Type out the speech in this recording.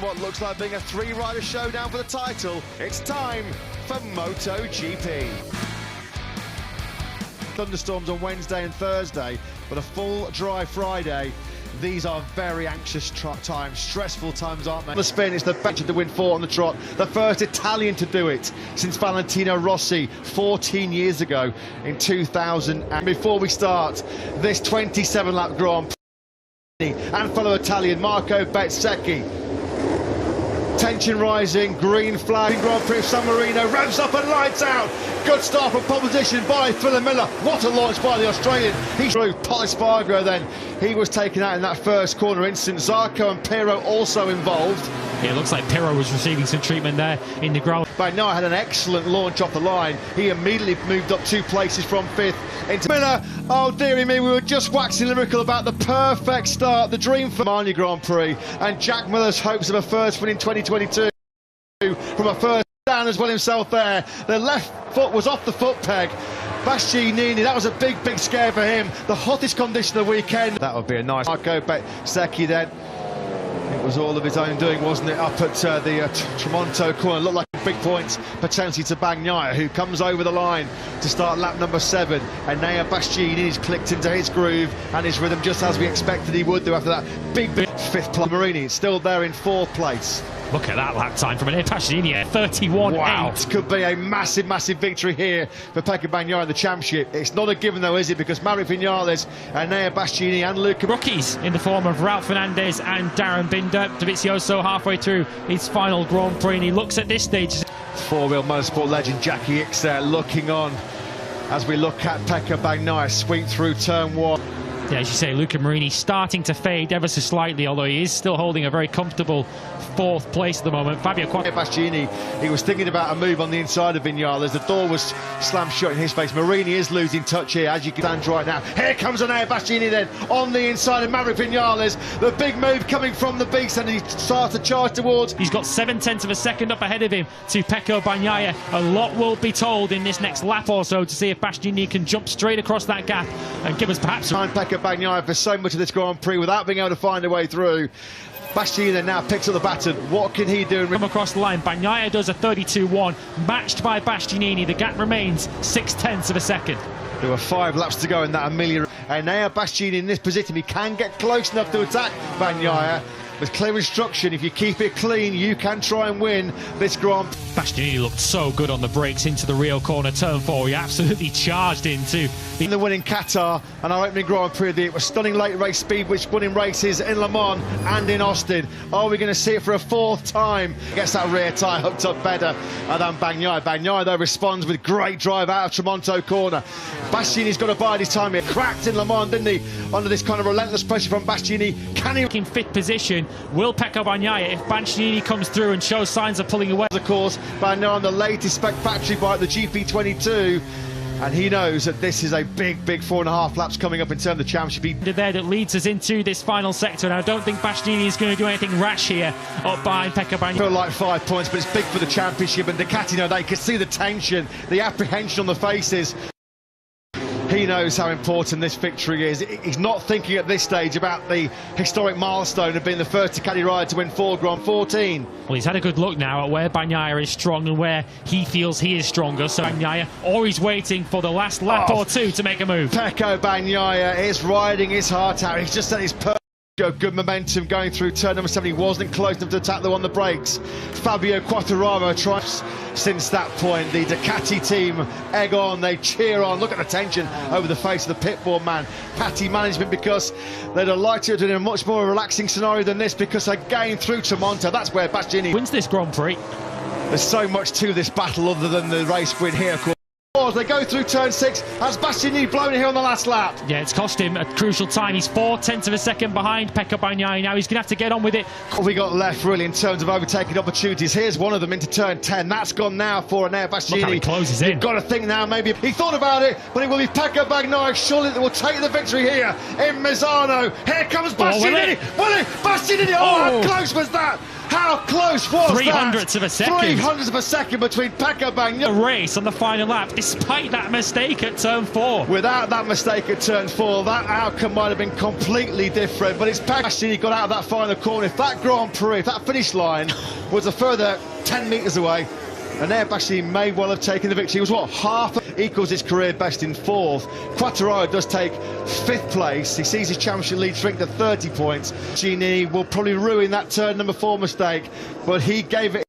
what looks like being a three-rider showdown for the title, it's time for Moto Gp. Thunderstorms on Wednesday and Thursday, but a full dry Friday. These are very anxious times, stressful times, aren't they? The spin, it's the better to win four on the trot. The first Italian to do it since Valentino Rossi 14 years ago in 2000. And before we start this 27-lap Grand Prix, and fellow Italian Marco Bezzecchi. Tension rising, green flag, Grand Prix of San Marino, revs up and lights out. Good start from pole position by Phil Miller. What a launch by the Australian. He's through Polispargo then. He was taken out in that first corner instant. Zarco and Pirro also involved. Yeah, it looks like Pirro was receiving some treatment there in the ground. Bagnaia had an excellent launch off the line. He immediately moved up 2 places from 5th into Miller. Oh dearie me, we were just waxing lyrical about the perfect start, the dream for Mania Grand Prix, and Jack Miller's hopes of a first win in 2022 from a first down as well himself there. The left foot was off the foot peg. Bastianini, that was a big scare for him. The hottest condition of the weekend. That would be a nice Marco Bezzecchi then. It was all of his own doing, wasn't it, up at the Tramonto corner. Looked like big points potentially to Bagnaia, who comes over the line to start lap number 7. And now Bastianini's clicked into his groove and his rhythm just as we expected he would do after that big 5th place. Marini still there in 4th place. Look at that lap time from an Bastianini at 31.8. Wow, this could be a massive victory here for Pecco Bagnaia in the championship. It's not a given though, is it? Because Maverick Vinales and Nea Bastianini and Luca... Rookies in the form of Ralph Fernandez and Darren Binder. Dovizioso halfway through his final Grand Prix, and he looks at this stage. Four-wheel motorsport legend Jackie Ickx there looking on as we look at Pecco Bagnaia sweep through turn 1. Yeah, as you say, Luca Marini starting to fade ever so slightly, although he is still holding a very comfortable 4th place at the moment. Fabio Bastianini, he was thinking about a move on the inside of Vinales. The door was slammed shut in his face. Marini is losing touch here, as you can stand right now. Here comes Nea Bastianini then on the inside of Maverick Vinales. The big move coming from the beast, and he starts to charge towards. He's got 0.7 of a second up ahead of him to Pecco Bagnaia. A lot will be told in this next lap or so to see if Bastianini can jump straight across that gap and give us perhaps a... Pecco Bagnaia for so much of this Grand Prix without being able to find a way through. Bastianini now picks up the baton. What can he do? Come across the line. Bagnaia does a 32.1, matched by Bastianini. The gap remains 0.6 of a second. There were 5 laps to go in that Amelia. And now Bastianini in this position, he can get close enough to attack Bagnaia. With clear instruction, if you keep it clean, you can try and win this Grand Prix. Bastianini looked so good on the brakes into the Rio corner, turn 4. He absolutely charged into the win in Qatar and our opening Grand Prix of the year. It was stunning late race speed, which won in races in Le Mans and in Austin. Are we going to see it for a 4th time? Gets that rear tyre hooked up better than Bagnaia. Bagnaia, though, responds with great drive out of Tramonto corner. Bastianini's got to bide his time here. Cracked in Le Mans, didn't he? Under this kind of relentless pressure from Bastianini. Can he... In 5th position, will Pecco Bagnaia, if Bastianini comes through and shows signs of pulling away. Of course, Bagnaia on the latest spec factory bike, the GP22. And he knows that this is a big 4.5 laps coming up in terms of the championship. There that leads us into this final sector, and I don't think Bastianini is going to do anything rash here up behind Pecco Bagnaia. Feel like 5 points, but it's big for the championship, and Ducati, know they can see the tension, the apprehension on the faces. He knows how important this victory is. He's not thinking at this stage about the historic milestone of being the first Ducati rider to win 4 Grand 14. Well, he's had a good look now at where Bagnaia is strong and where he feels he is stronger. So Bagnaia, or he's waiting for the last lap or 2 to make a move. Pecco Bagnaia is riding his heart out. He's just at his good momentum going through turn number 7. He wasn't close enough to attack on the brakes. Fabio Quartararo tries. Since that point, the Ducati team egg on, they cheer on. Look at the tension over the face of the pitboard man. Ducati management, because they'd have liked to do it in a much more relaxing scenario than this, because again through Tramonto, that's where Bastianini wins this Grand Prix. There's so much to this battle other than the race win here, of course. They go through turn 6. Has Bastianini blown it here on the last lap? Yeah, it's cost him a crucial time. He's 0.4 of a second behind Pecco Bagnaia. Now he's going to have to get on with it. What have we got left, really, in terms of overtaking opportunities? Here's one of them into turn 10. That's gone now for Nea Bastianini. Look how he closes in. You've got to think now, maybe he thought about it, but it will be Pecco Bagnaia surely that will take the victory here in Misano. Here comes Bastianini. Will he? Bastianini. Oh, how close was that? How close was 300ths of a second. 300ths of a second between Pecco Bagnaia. A race on the final lap, despite that mistake at turn 4. Without that mistake at turn 4, that outcome might have been completely different. But it's Pecco got out of that final corner. If that Grand Prix, if that finish line was a further 10 metres away, and there Bastianini may well have taken the victory. He was what, half equals his career best in 4th. Quartararo does take 5th place. He sees his championship lead shrink to 30 points. Bastianini will probably ruin that turn number 4 mistake, but he gave it